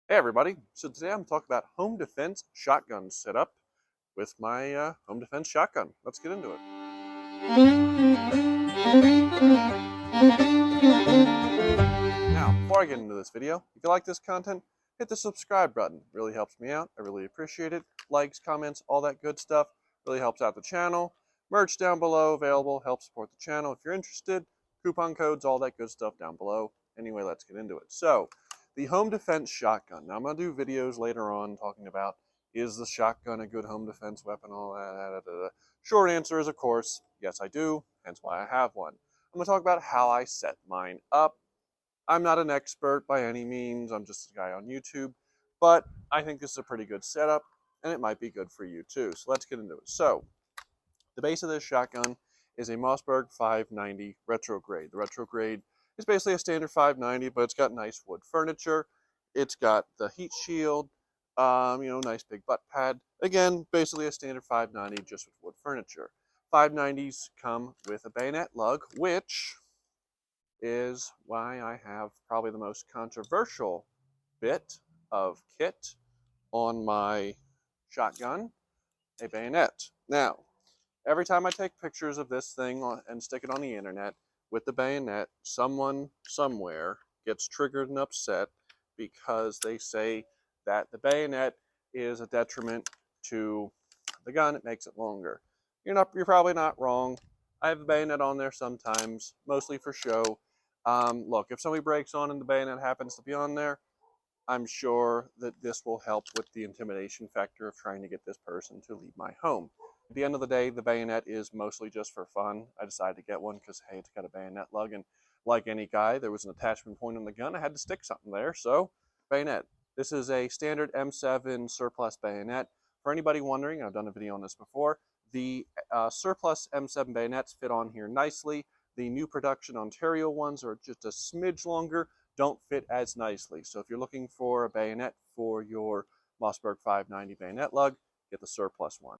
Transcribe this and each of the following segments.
Hey everybody, so today I'm talking about home defense shotgun setup with my home defense shotgun. Let's get into it. Now, before I get into this video, if you like this content, hit the subscribe button. It really helps me out. I really appreciate it. Likes, comments, all that good stuff really helps out the channel. Merch down below available, helps support the channel if you're interested. Coupon codes, all that good stuff down below. Anyway, let's get into it. So, the home defense shotgun. Now, I'm going to do videos later on talking about is the shotgun a good home defense weapon, all that. Short answer is, of course, yes, I do, hence why I have one. I'm going to talk about how I set mine up. I'm not an expert by any means. I'm just a guy on YouTube, but I think this is a pretty good setup, and it might be good for you too. So let's get into it. So the base of this shotgun is a Mossberg 590 retrograde. The retrograde is basically a standard 590, but it's got nice wood furniture. It's got the heat shield, nice big butt pad. Again, basically a standard 590 just with wood furniture. 590s come with a bayonet lug, which is why I have probably the most controversial bit of kit on my shotgun, a bayonet. Now, every time I take pictures of this thing and stick it on the internet with the bayonet, someone somewhere gets triggered and upset because they say that the bayonet is a detriment to the gun. It makes it longer. You're probably not wrong. I have the bayonet on there sometimes, mostly for show. Look, if somebody breaks on and the bayonet happens to be on there, I'm sure that this will help with the intimidation factor of trying to get this person to leave my home. At the end of the day, the bayonet is mostly just for fun. I decided to get one because, hey, it's got a bayonet lug, and like any guy, there was an attachment point on the gun. I had to stick something there, so bayonet. This is a standard M7 surplus bayonet. For anybody wondering, I've done a video on this before, the surplus M7 bayonets fit on here nicely. The new production Ontario ones are just a smidge longer, don't fit as nicely. So if you're looking for a bayonet for your Mossberg 590 bayonet lug, get the surplus one.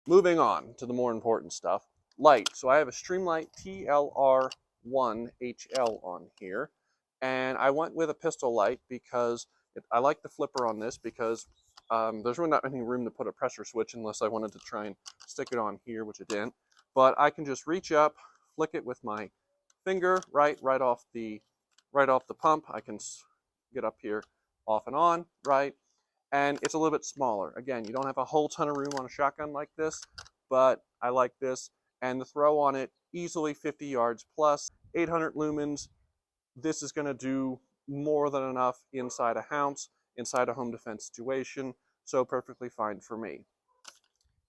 Moving on to the more important stuff, light. So I have a Streamlight TLR1HL on here, and I went with a pistol light because I like the flipper on this because there's really not any room to put a pressure switch unless I wanted to try and stick it on here, which I didn't. But I can just reach up, flick it with my finger right off the pump. I can get up here off and on, right? And it's a little bit smaller. Again, you don't have a whole ton of room on a shotgun like this, but I like this. And the throw on it, easily 50 yards plus, 800 lumens. This is going to do more than enough inside a house, inside a home defense situation, so perfectly fine for me.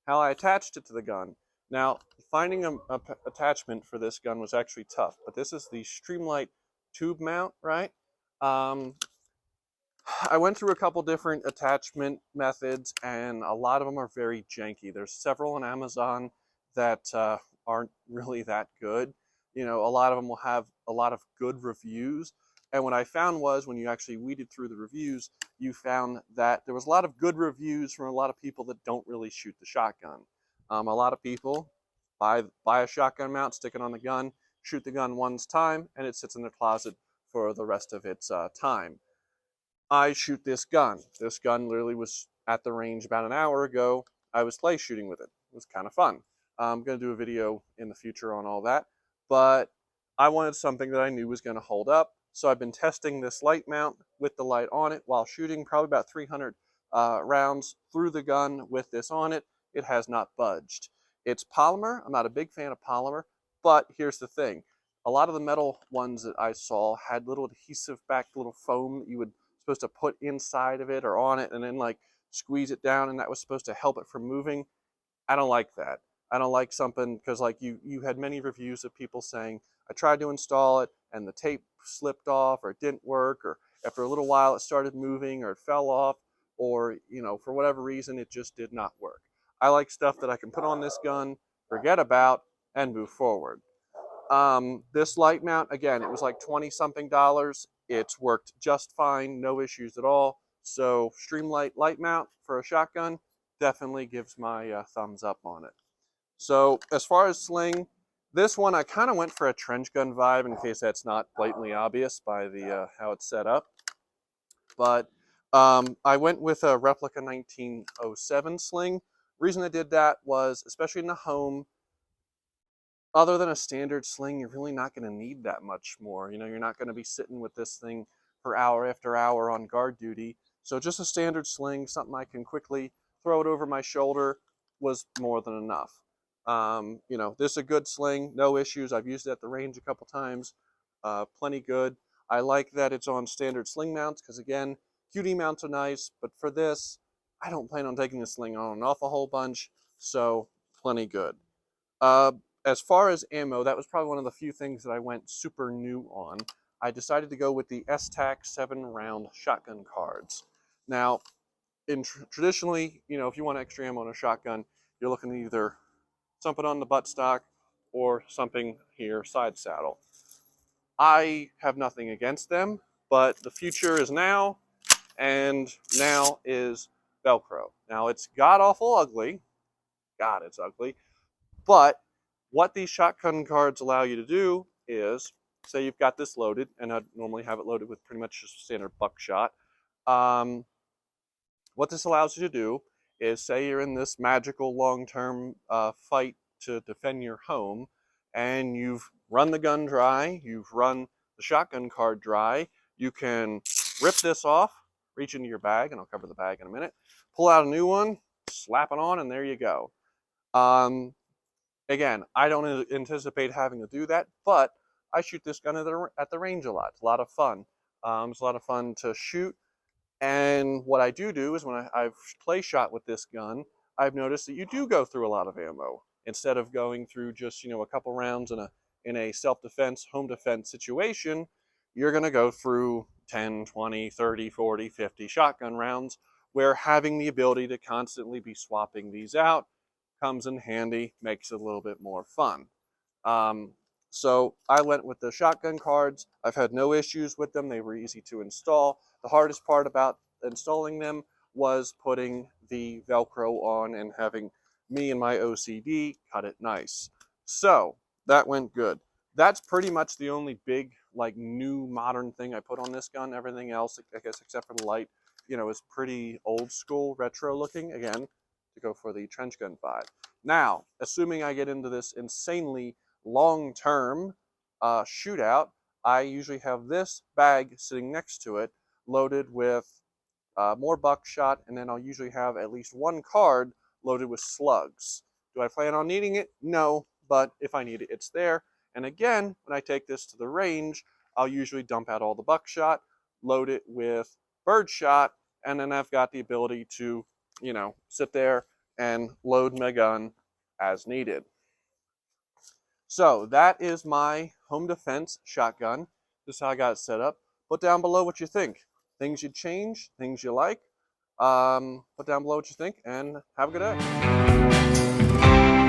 How I attached it to the gun. Now, finding an attachment for this gun was actually tough, but this is the Streamlight tube mount, right? I went through a couple different attachment methods, and a lot of them are very janky. There's several on Amazon that aren't really that good. A lot of them will have a lot of good reviews. And what I found was when you actually weeded through the reviews, you found that there was a lot of good reviews from a lot of people that don't really shoot the shotgun. A lot of people buy a shotgun mount, stick it on the gun, shoot the gun one time, and it sits in their closet for the rest of its time. I shoot this gun. This gun literally was at the range about an hour ago. I was play shooting with it. It was kind of fun. I'm going to do a video in the future on all that, but I wanted something that I knew was going to hold up. So I've been testing this light mount with the light on it while shooting probably about 300 rounds through the gun with this on it. It has not budged. It's polymer. I'm not a big fan of polymer, but here's the thing. A lot of the metal ones that I saw had little adhesive back, little foam that you would supposed to put inside of it or on it and then like squeeze it down, and that was supposed to help it from moving. I don't like that. I don't like something because like you had many reviews of people saying I tried to install it and the tape slipped off or it didn't work, or after a little while it started moving or it fell off, or for whatever reason it just did not work. I like stuff that I can put on this gun, forget about, and move forward. This light mount, again, it was like 20 something dollars. It's worked just fine, no issues at all. So Streamlight light mount for a shotgun definitely gives my thumbs up on it. So as far as sling, this one I kind of went for a trench gun vibe in case that's not blatantly obvious by the how it's set up. But I went with a replica 1907 sling. Reason I did that was, especially in the home, other than a standard sling, you're really not going to need that much more. You know, you're not going to be sitting with this thing for hour after hour on guard duty. So just a standard sling, something I can quickly throw it over my shoulder, was more than enough. You know, this is a good sling, no issues. I've used it at the range a couple times, plenty good. I like that it's on standard sling mounts because, again, QD mounts are nice, but for this, I don't plan on taking the sling on and off a whole bunch, so plenty good. Uh, as far as ammo, that was probably one of the few things that I went super new on. I decided to go with the STAC 7-round shotgun cards. Now, traditionally, you know, if you want extra ammo on a shotgun, you're looking at either something on the buttstock or something here, side saddle. I have nothing against them, but the future is now, and now is Velcro. Now, it's god-awful ugly. God, it's ugly. But what these shotgun cards allow you to do is, say you've got this loaded, and I'd normally have it loaded with pretty much just standard buckshot. What this allows you to do is, say you're in this magical long-term fight to defend your home, and you've run the gun dry, you've run the shotgun card dry, you can rip this off, reach into your bag, and I'll cover the bag in a minute, pull out a new one, slap it on, and there you go. Again, I don't anticipate having to do that, but I shoot this gun at the range a lot. It's a lot of fun. It's a lot of fun to shoot. And what I do is when I've play shot with this gun, I've noticed that you do go through a lot of ammo. Instead of going through just, you know, a couple rounds in a self-defense, home defense situation, you're going to go through 10, 20, 30, 40, 50 shotgun rounds, where having the ability to constantly be swapping these out comes in handy, makes it a little bit more fun. So I went with the shotgun cards. I've had no issues with them. They were easy to install. The hardest part about installing them was putting the Velcro on and having me and my OCD cut it nice. So that went good. That's pretty much the only big, like, new modern thing I put on this gun. Everything else, I guess, except for the light, you know, is pretty old school, retro looking. Again, to go for the Trench Gun 5. Now, assuming I get into this insanely long-term shootout, I usually have this bag sitting next to it loaded with more buckshot, and then I'll usually have at least one card loaded with slugs. Do I plan on needing it? No, but if I need it, it's there. And again, when I take this to the range, I'll usually dump out all the buckshot, load it with birdshot, and then I've got the ability to, you know, sit there and load my gun as needed. So that is my home defense shotgun. This is how I got it set up. Put down below what you think. Things you'd change, things you like. Put down below what you think, and have a good day.